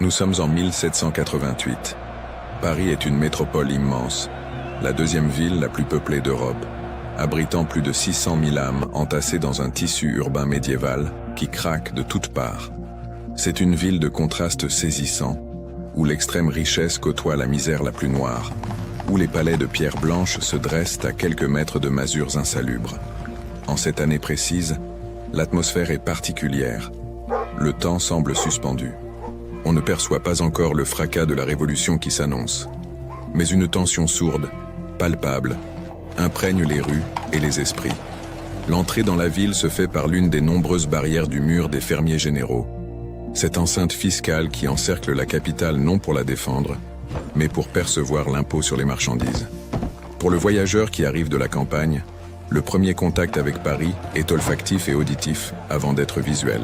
Nous sommes en 1788. Paris est une métropole immense, la deuxième ville la plus peuplée d'Europe, abritant plus de 600 000 âmes entassées dans un tissu urbain médiéval qui craque de toutes parts. C'est une ville de contrastes saisissants, où l'extrême richesse côtoie la misère la plus noire, où les palais de pierre blanche se dressent à quelques mètres de masures insalubres. En cette année précise, l'atmosphère est particulière. Le temps semble suspendu. On ne perçoit pas encore le fracas de la révolution qui s'annonce. Mais une tension sourde, palpable, imprègne les rues et les esprits. L'entrée dans la ville se fait par l'une des nombreuses barrières du mur des fermiers généraux. Cette enceinte fiscale qui encercle la capitale non pour la défendre, mais pour percevoir l'impôt sur les marchandises. Pour le voyageur qui arrive de la campagne, le premier contact avec Paris est olfactif et auditif avant d'être visuel.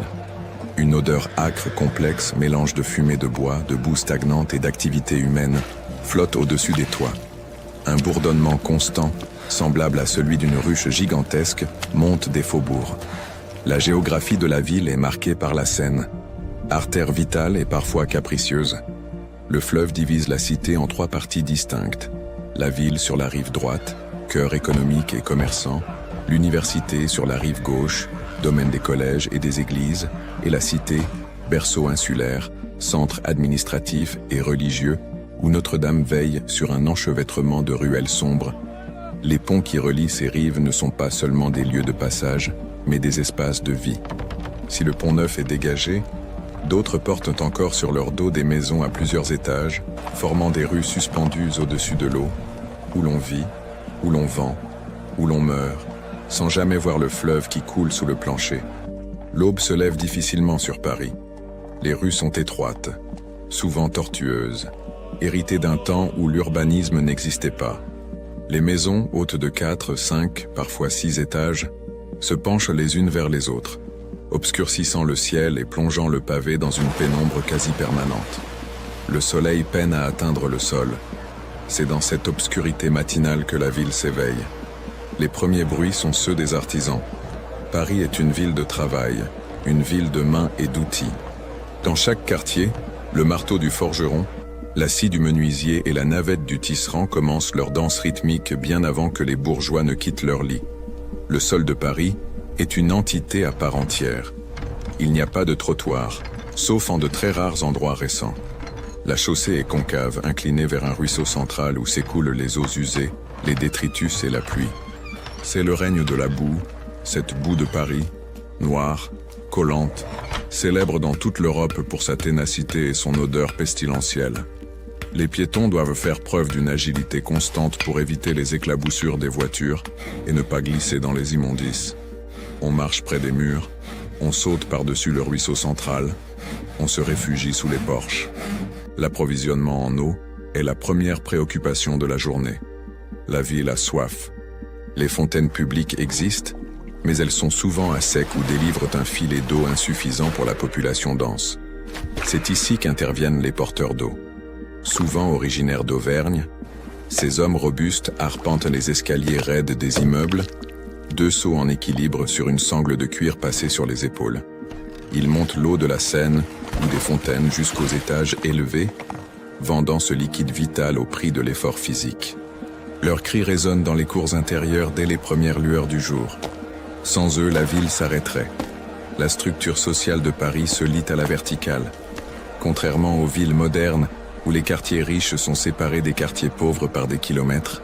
Une odeur âcre, complexe, mélange de fumée de bois, de boue stagnante et d'activité humaine, flotte au-dessus des toits. Un bourdonnement constant, semblable à celui d'une ruche gigantesque, monte des faubourgs. La géographie de la ville est marquée par la Seine, artère vitale et parfois capricieuse. Le fleuve divise la cité en 3 parties distinctes. La ville sur la rive droite, cœur économique et commerçant, l'université sur la rive gauche, domaine des collèges et des églises, et la cité, berceau insulaire, centre administratif et religieux, où Notre-Dame veille sur un enchevêtrement de ruelles sombres. Les ponts qui relient ces rives ne sont pas seulement des lieux de passage, mais des espaces de vie. Si le pont Neuf est dégagé, d'autres portent encore sur leur dos des maisons à plusieurs étages, formant des rues suspendues au-dessus de l'eau, où l'on vit, où l'on vend, où l'on meurt, sans jamais voir le fleuve qui coule sous le plancher. L'aube se lève difficilement sur Paris. Les rues sont étroites, souvent tortueuses, héritées d'un temps où l'urbanisme n'existait pas. Les maisons, hautes de 4, 5, parfois 6 étages, se penchent les unes vers les autres, obscurcissant le ciel et plongeant le pavé dans une pénombre quasi permanente. Le soleil peine à atteindre le sol. C'est dans cette obscurité matinale que la ville s'éveille. Les premiers bruits sont ceux des artisans. Paris est une ville de travail, une ville de mains et d'outils. Dans chaque quartier, le marteau du forgeron, la scie du menuisier et la navette du tisserand commencent leur danse rythmique bien avant que les bourgeois ne quittent leur lit. Le sol de Paris est une entité à part entière. Il n'y a pas de trottoir, sauf en de très rares endroits récents. La chaussée est concave, inclinée vers un ruisseau central où s'écoulent les eaux usées, les détritus et la pluie. C'est le règne de la boue, cette boue de Paris, noire, collante, célèbre dans toute l'Europe pour sa ténacité et son odeur pestilentielle. Les piétons doivent faire preuve d'une agilité constante pour éviter les éclaboussures des voitures et ne pas glisser dans les immondices. On marche près des murs, on saute par-dessus le ruisseau central, on se réfugie sous les porches. L'approvisionnement en eau est la première préoccupation de la journée. La ville a soif. Les fontaines publiques existent, mais elles sont souvent à sec ou délivrent un filet d'eau insuffisant pour la population dense. C'est ici qu'interviennent les porteurs d'eau. Souvent originaires d'Auvergne, ces hommes robustes arpentent les escaliers raides des immeubles, 2 seaux en équilibre sur une sangle de cuir passée sur les épaules. Ils montent l'eau de la Seine ou des fontaines jusqu'aux étages élevés, vendant ce liquide vital au prix de l'effort physique. Leurs cris résonnent dans les cours intérieures dès les premières lueurs du jour. Sans eux, la ville s'arrêterait. La structure sociale de Paris se lie à la verticale. Contrairement aux villes modernes, où les quartiers riches sont séparés des quartiers pauvres par des kilomètres,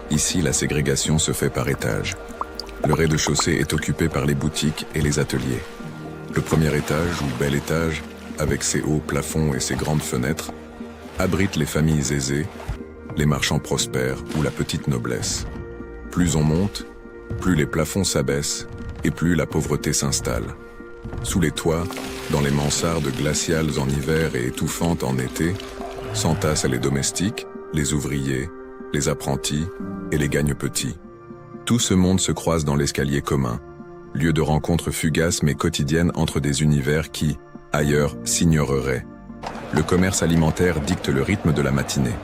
ici la ségrégation se fait par étage. Le rez-de-chaussée est occupé par les boutiques et les ateliers. Le premier étage, ou bel étage, avec ses hauts plafonds et ses grandes fenêtres, abrite les familles aisées, les marchands prospères ou la petite noblesse. Plus on monte, plus les plafonds s'abaissent et plus la pauvreté s'installe. Sous les toits, dans les mansardes glaciales en hiver et étouffantes en été, s'entassent les domestiques, les ouvriers, les apprentis et les gagne-petits. Tout ce monde se croise dans l'escalier commun, lieu de rencontre fugace mais quotidienne entre des univers qui, ailleurs, s'ignoreraient. Le commerce alimentaire dicte le rythme de la matinée.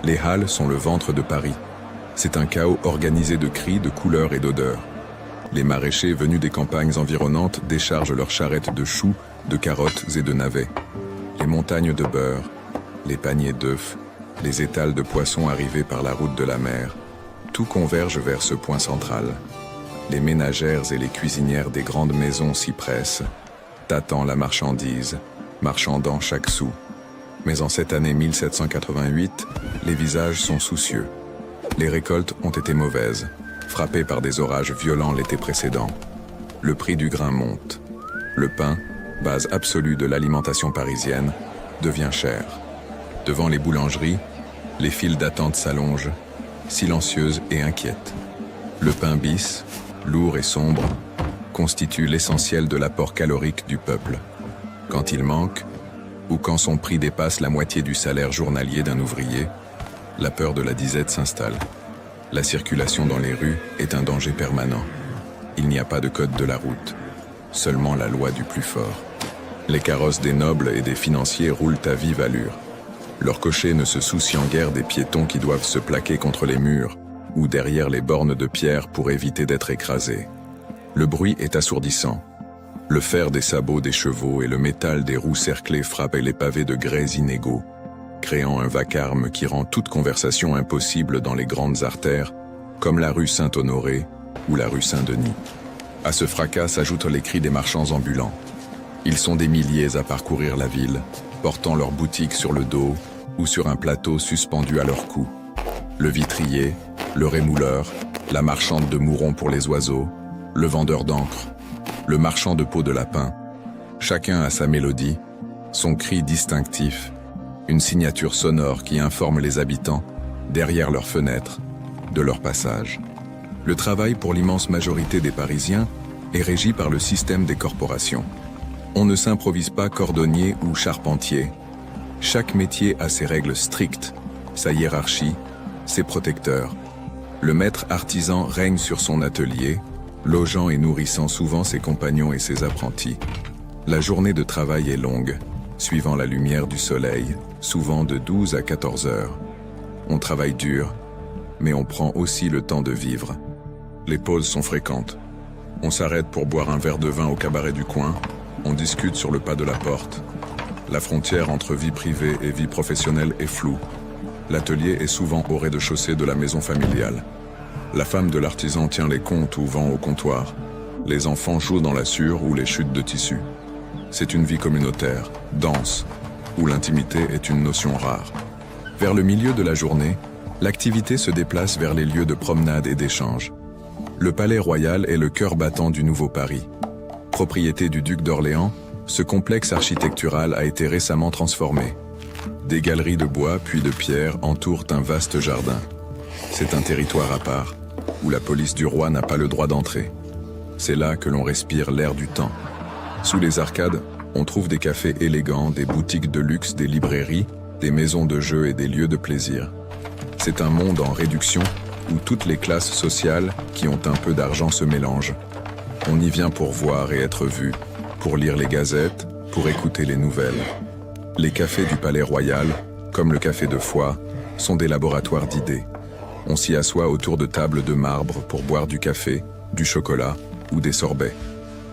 Les halles sont le ventre de Paris. C'est un chaos organisé de cris, de couleurs et d'odeurs. Les maraîchers venus des campagnes environnantes déchargent leurs charrettes de choux, de carottes et de navets. Les montagnes de beurre, les paniers d'œufs, les étals de poissons arrivés par la route de la mer, tout converge vers ce point central. Les ménagères et les cuisinières des grandes maisons s'y pressent, tâtant la marchandise, marchandant chaque sou. Mais en cette année 1788, les visages sont soucieux. Les récoltes ont été mauvaises, frappées par des orages violents l'été précédent. Le prix du grain monte. Le pain, base absolue de l'alimentation parisienne, devient cher. Devant les boulangeries, les files d'attente s'allongent, silencieuses et inquiètes. Le pain bis, lourd et sombre, constitue l'essentiel de l'apport calorique du peuple. Quand il manque, ou quand son prix dépasse la moitié du salaire journalier d'un ouvrier, la peur de la disette s'installe. La circulation dans les rues est un danger permanent. Il n'y a pas de code de la route, seulement la loi du plus fort. Les carrosses des nobles et des financiers roulent à vive allure. Leurs cochers ne se soucient guère des piétons qui doivent se plaquer contre les murs ou derrière les bornes de pierre pour éviter d'être écrasés. Le bruit est assourdissant. Le fer des sabots des chevaux et le métal des roues cerclées frappent les pavés de grès inégaux, créant un vacarme qui rend toute conversation impossible dans les grandes artères, comme la rue Saint-Honoré ou la rue Saint-Denis. À ce fracas s'ajoutent les cris des marchands ambulants. Ils sont des milliers à parcourir la ville, portant leurs boutiques sur le dos ou sur un plateau suspendu à leur cou. Le vitrier, le rémouleur, la marchande de mouron pour les oiseaux, le vendeur d'encre, le marchand de peau de lapin, chacun a sa mélodie, son cri distinctif, une signature sonore qui informe les habitants, derrière leurs fenêtres, de leur passage. Le travail pour l'immense majorité des Parisiens est régi par le système des corporations. On ne s'improvise pas cordonnier ou charpentier. Chaque métier a ses règles strictes, sa hiérarchie, ses protecteurs. Le maître artisan règne sur son atelier, logeant et nourrissant souvent ses compagnons et ses apprentis. La journée de travail est longue, suivant la lumière du soleil, souvent de 12 à 14 heures. On travaille dur, mais on prend aussi le temps de vivre. Les pauses sont fréquentes. On s'arrête pour boire un verre de vin au cabaret du coin, on discute sur le pas de la porte. La frontière entre vie privée et vie professionnelle est floue. L'atelier est souvent au rez-de-chaussée de la maison familiale. La femme de l'artisan tient les comptes ou vend au comptoir. Les enfants jouent dans la sûre ou les chutes de tissu. C'est une vie communautaire, dense, où l'intimité est une notion rare. Vers le milieu de la journée, l'activité se déplace vers les lieux de promenade et d'échange. Le Palais Royal est le cœur battant du Nouveau Paris. Propriété du duc d'Orléans, ce complexe architectural a été récemment transformé. Des galeries de bois puis de pierre entourent un vaste jardin. C'est un territoire à part, où la police du roi n'a pas le droit d'entrer. C'est là que l'on respire l'air du temps. Sous les arcades, on trouve des cafés élégants, des boutiques de luxe, des librairies, des maisons de jeux et des lieux de plaisir. C'est un monde en réduction où toutes les classes sociales qui ont un peu d'argent se mélangent. On y vient pour voir et être vu, pour lire les gazettes, pour écouter les nouvelles. Les cafés du Palais Royal, comme le café de Foix, sont des laboratoires d'idées. On s'y assoit autour de tables de marbre pour boire du café, du chocolat ou des sorbets.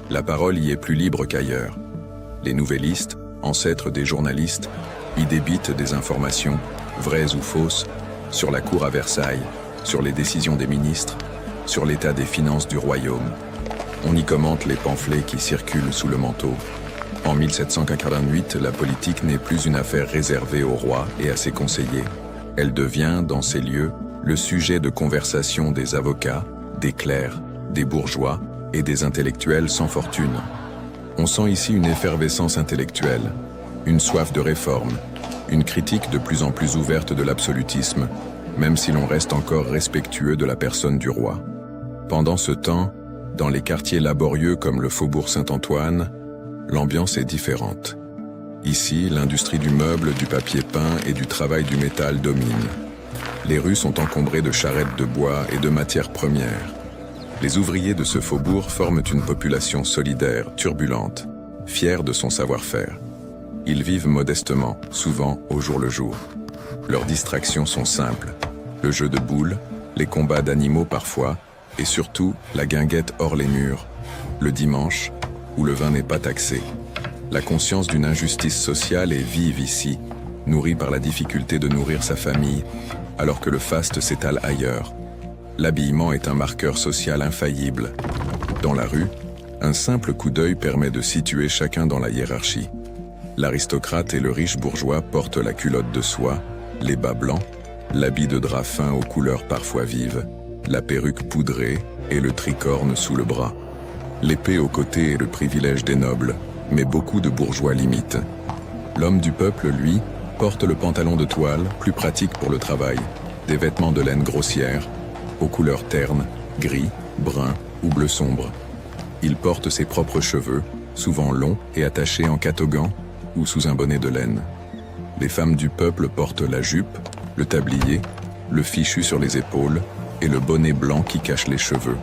La parole y est plus libre qu'ailleurs. Les nouvellistes, ancêtres des journalistes, y débitent des informations, vraies ou fausses, sur la cour à Versailles, sur les décisions des ministres, sur l'état des finances du royaume. On y commente les pamphlets qui circulent sous le manteau. En 1788, la politique n'est plus une affaire réservée au roi et à ses conseillers. Elle devient, dans ces lieux, le sujet de conversation des avocats, des clercs, des bourgeois et des intellectuels sans fortune. On sent ici une effervescence intellectuelle, une soif de réforme, une critique de plus en plus ouverte de l'absolutisme, même si l'on reste encore respectueux de la personne du roi. Pendant ce temps, dans les quartiers laborieux comme le faubourg Saint-Antoine, l'ambiance est différente. Ici, l'industrie du meuble, du papier peint et du travail du métal domine. Les rues sont encombrées de charrettes de bois et de matières premières. Les ouvriers de ce faubourg forment une population solidaire, turbulente, fière de son savoir-faire. Ils vivent modestement, souvent au jour le jour. Leurs distractions sont simples. Le jeu de boules, les combats d'animaux parfois, et surtout la guinguette hors les murs, le dimanche, où le vin n'est pas taxé. La conscience d'une injustice sociale est vive ici, nourrie par la difficulté de nourrir sa famille, alors que le faste s'étale ailleurs. L'habillement est un marqueur social infaillible. Dans la rue, un simple coup d'œil permet de situer chacun dans la hiérarchie. L'aristocrate et le riche bourgeois portent la culotte de soie, les bas blancs, l'habit de drap fin aux couleurs parfois vives, la perruque poudrée et le tricorne sous le bras. L'épée au côté est le privilège des nobles, mais beaucoup de bourgeois l'imitent. L'homme du peuple, lui, porte le pantalon de toile, plus pratique pour le travail, des vêtements de laine grossière, aux couleurs ternes, gris, brun ou bleu sombre. Il porte ses propres cheveux, souvent longs et attachés en catogan ou sous un bonnet de laine. Les femmes du peuple portent la jupe, le tablier, le fichu sur les épaules et le bonnet blanc qui cache les cheveux.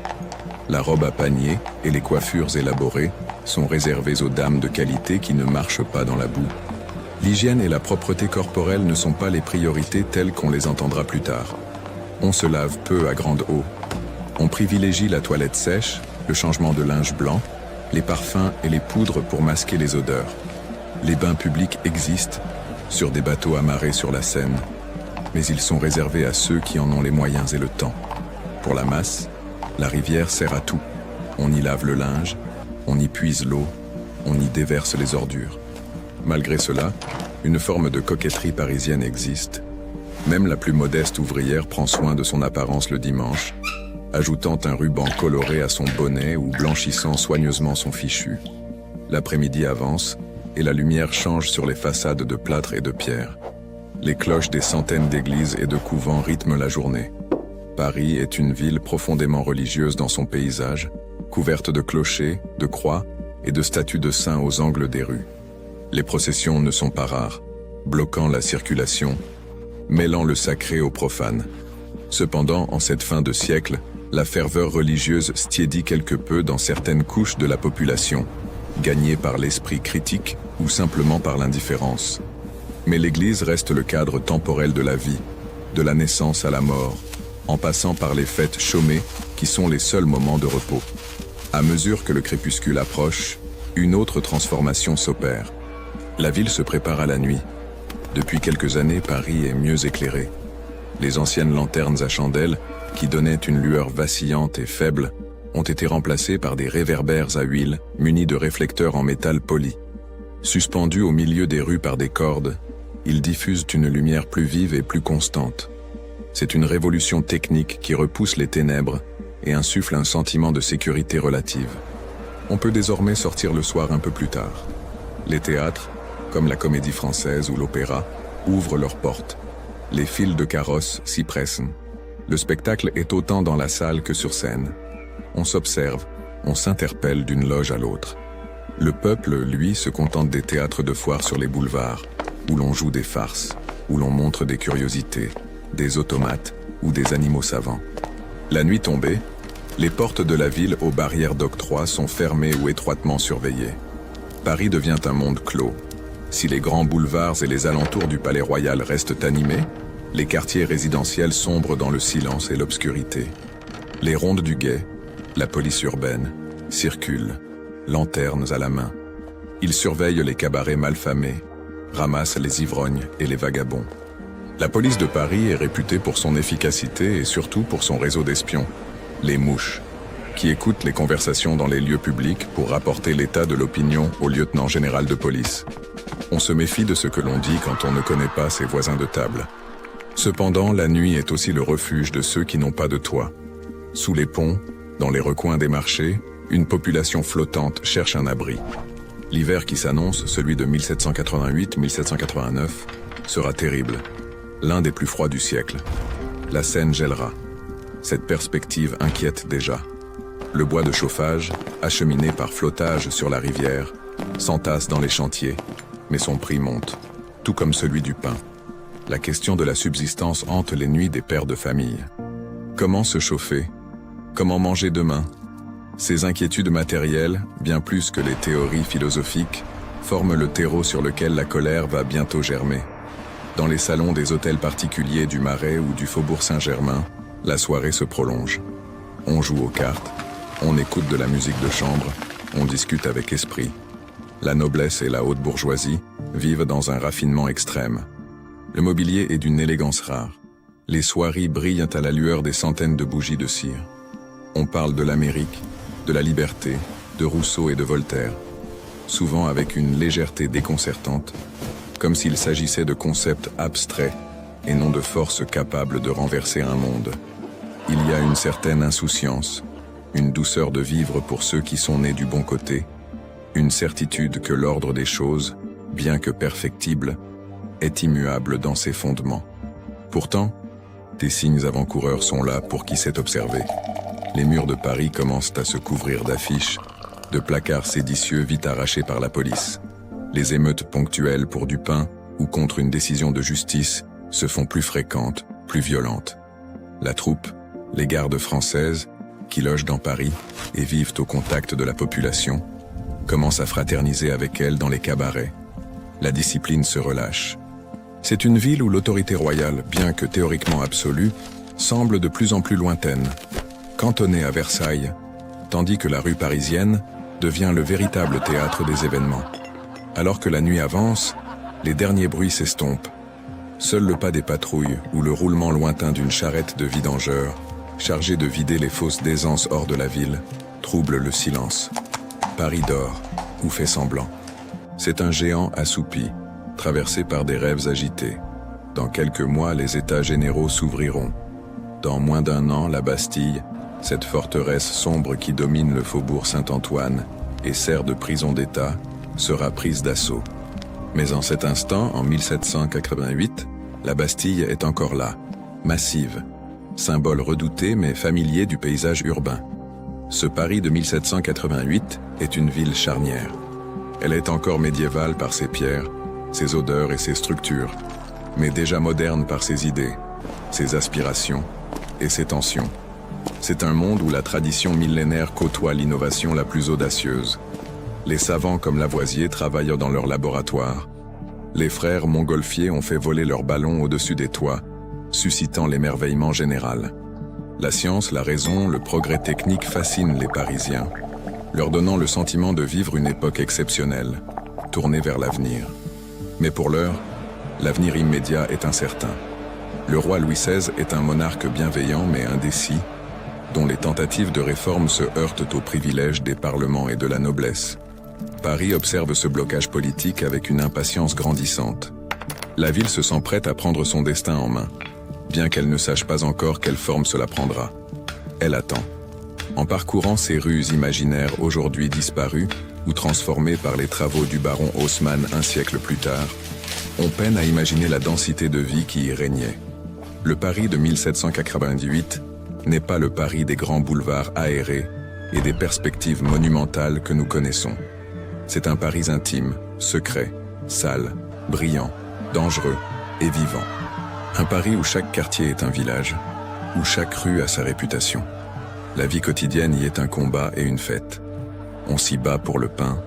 La robe à panier et les coiffures élaborées sont réservées aux dames de qualité qui ne marchent pas dans la boue. L'hygiène et la propreté corporelle ne sont pas les priorités telles qu'on les entendra plus tard. On se lave peu à grande eau. On privilégie la toilette sèche, le changement de linge blanc, les parfums et les poudres pour masquer les odeurs. Les bains publics existent, sur des bateaux amarrés sur la Seine, mais ils sont réservés à ceux qui en ont les moyens et le temps. Pour la masse, la rivière sert à tout. On y lave le linge, on y puise l'eau, on y déverse les ordures. Malgré cela, une forme de coquetterie parisienne existe. Même la plus modeste ouvrière prend soin de son apparence le dimanche, ajoutant un ruban coloré à son bonnet ou blanchissant soigneusement son fichu. L'après-midi avance et la lumière change sur les façades de plâtre et de pierre. Les cloches des centaines d'églises et de couvents rythment la journée. Paris est une ville profondément religieuse dans son paysage, couverte de clochers, de croix et de statues de saints aux angles des rues. Les processions ne sont pas rares, bloquant la circulation, mêlant le sacré au profane. Cependant, en cette fin de siècle, la ferveur religieuse stiédit quelque peu dans certaines couches de la population, gagnée par l'esprit critique ou simplement par l'indifférence. Mais l'Église reste le cadre temporel de la vie, de la naissance à la mort, en passant par les fêtes chômées qui sont les seuls moments de repos. À mesure que le crépuscule approche, une autre transformation s'opère. La ville se prépare à la nuit. Depuis quelques années, Paris est mieux éclairé. Les anciennes lanternes à chandelles, qui donnaient une lueur vacillante et faible, ont été remplacées par des réverbères à huile munis de réflecteurs en métal poli. Suspendus au milieu des rues par des cordes, ils diffusent une lumière plus vive et plus constante. C'est une révolution technique qui repousse les ténèbres et insuffle un sentiment de sécurité relative. On peut désormais sortir le soir un peu plus tard. Les théâtres, comme la Comédie Française ou l'opéra, ouvrent leurs portes. Les files de carrosses s'y pressent. Le spectacle est autant dans la salle que sur scène. On s'observe, on s'interpelle d'une loge à l'autre. Le peuple, lui, se contente des théâtres de foire sur les boulevards, où l'on joue des farces, où l'on montre des curiosités, des automates ou des animaux savants. La nuit tombée, les portes de la ville aux barrières d'octroi sont fermées ou étroitement surveillées. Paris devient un monde clos. Si les grands boulevards et les alentours du Palais Royal restent animés, les quartiers résidentiels sombrent dans le silence et l'obscurité. Les rondes du guet, la police urbaine, circulent, lanternes à la main. Ils surveillent les cabarets malfamés, ramassent les ivrognes et les vagabonds. La police de Paris est réputée pour son efficacité et surtout pour son réseau d'espions, les mouches, qui écoutent les conversations dans les lieux publics pour rapporter l'état de l'opinion au lieutenant général de police. On se méfie de ce que l'on dit quand on ne connaît pas ses voisins de table. Cependant, la nuit est aussi le refuge de ceux qui n'ont pas de toit. Sous les ponts, dans les recoins des marchés, une population flottante cherche un abri. L'hiver qui s'annonce, celui de 1788-1789, sera terrible, l'un des plus froids du siècle. La Seine gèlera. Cette perspective inquiète déjà. Le bois de chauffage, acheminé par flottage sur la rivière, s'entasse dans les chantiers, mais son prix monte, tout comme celui du pain. La question de la subsistance hante les nuits des pères de famille. Comment se chauffer? Comment manger demain? Ces inquiétudes matérielles, bien plus que les théories philosophiques, forment le terreau sur lequel la colère va bientôt germer. Dans les salons des hôtels particuliers du Marais ou du Faubourg Saint-Germain, la soirée se prolonge. On joue aux cartes, on écoute de la musique de chambre, on discute avec esprit. La noblesse et la haute bourgeoisie vivent dans un raffinement extrême. Le mobilier est d'une élégance rare. Les soieries brillent à la lueur des centaines de bougies de cire. On parle de l'Amérique, de la liberté, de Rousseau et de Voltaire, souvent avec une légèreté déconcertante, comme s'il s'agissait de concepts abstraits et non de forces capables de renverser un monde. Il y a une certaine insouciance, une douceur de vivre pour ceux qui sont nés du bon côté, une certitude que l'ordre des choses, bien que perfectible, est immuable dans ses fondements. Pourtant, des signes avant-coureurs sont là pour qui sait observer. Les murs de Paris commencent à se couvrir d'affiches, de placards séditieux vite arrachés par la police. Les émeutes ponctuelles pour du pain ou contre une décision de justice se font plus fréquentes, plus violentes. La troupe, les gardes françaises, qui logent dans Paris et vivent au contact de la population, commencent à fraterniser avec elle dans les cabarets. La discipline se relâche. C'est une ville où l'autorité royale, bien que théoriquement absolue, semble de plus en plus lointaine, cantonnée à Versailles, tandis que la rue parisienne devient le véritable théâtre des événements. Alors que la nuit avance, les derniers bruits s'estompent. Seul le pas des patrouilles ou le roulement lointain d'une charrette de vidangeurs, chargée de vider les fosses d'aisance hors de la ville, trouble le silence. Paris dort, ou fait semblant. C'est un géant assoupi, traversé par des rêves agités. Dans quelques mois, les États généraux s'ouvriront. Dans moins d'un an, la Bastille, cette forteresse sombre qui domine le faubourg Saint-Antoine et sert de prison d'État, sera prise d'assaut. Mais en cet instant, en 1788, la Bastille est encore là, massive, symbole redouté mais familier du paysage urbain. Ce Paris de 1788 est une ville charnière. Elle est encore médiévale par ses pierres, ses odeurs et ses structures, mais déjà moderne par ses idées, ses aspirations et ses tensions. C'est un monde où la tradition millénaire côtoie l'innovation la plus audacieuse. Les savants comme Lavoisier travaillent dans leur laboratoire. Les frères Montgolfier ont fait voler leurs ballons au-dessus des toits, suscitant l'émerveillement général. La science, la raison, le progrès technique fascinent les Parisiens, leur donnant le sentiment de vivre une époque exceptionnelle, tournée vers l'avenir. Mais pour l'heure, l'avenir immédiat est incertain. Le roi Louis XVI est un monarque bienveillant mais indécis, dont les tentatives de réforme se heurtent aux privilèges des parlements et de la noblesse. Paris observe ce blocage politique avec une impatience grandissante. La ville se sent prête à prendre son destin en main, bien qu'elle ne sache pas encore quelle forme cela prendra. Elle attend. En parcourant ces rues imaginaires aujourd'hui disparues ou transformées par les travaux du baron Haussmann un siècle plus tard, on peine à imaginer la densité de vie qui y régnait. Le Paris de 1798 n'est pas le Paris des grands boulevards aérés et des perspectives monumentales que nous connaissons. C'est un Paris intime, secret, sale, brillant, dangereux et vivant. Un Paris où chaque quartier est un village, où chaque rue a sa réputation. La vie quotidienne y est un combat et une fête. On s'y bat pour le pain,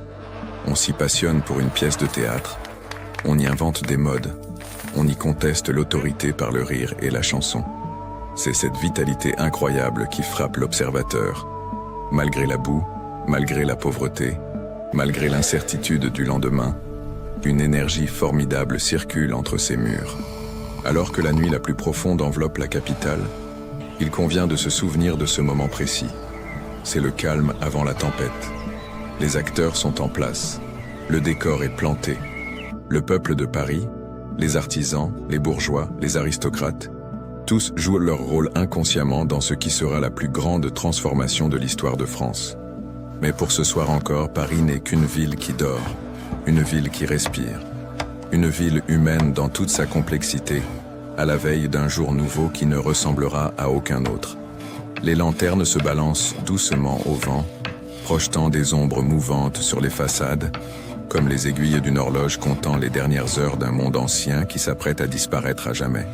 on s'y passionne pour une pièce de théâtre, on y invente des modes, on y conteste l'autorité par le rire et la chanson. C'est cette vitalité incroyable qui frappe l'observateur. Malgré la boue, malgré la pauvreté, malgré l'incertitude du lendemain, une énergie formidable circule entre ces murs. Alors que la nuit la plus profonde enveloppe la capitale, il convient de se souvenir de ce moment précis. C'est le calme avant la tempête. Les acteurs sont en place. Le décor est planté. Le peuple de Paris, les artisans, les bourgeois, les aristocrates, tous jouent leur rôle inconsciemment dans ce qui sera la plus grande transformation de l'histoire de France. Mais pour ce soir encore, Paris n'est qu'une ville qui dort, une ville qui respire, une ville humaine dans toute sa complexité, à la veille d'un jour nouveau qui ne ressemblera à aucun autre. Les lanternes se balancent doucement au vent, projetant des ombres mouvantes sur les façades, comme les aiguilles d'une horloge comptant les dernières heures d'un monde ancien qui s'apprête à disparaître à jamais.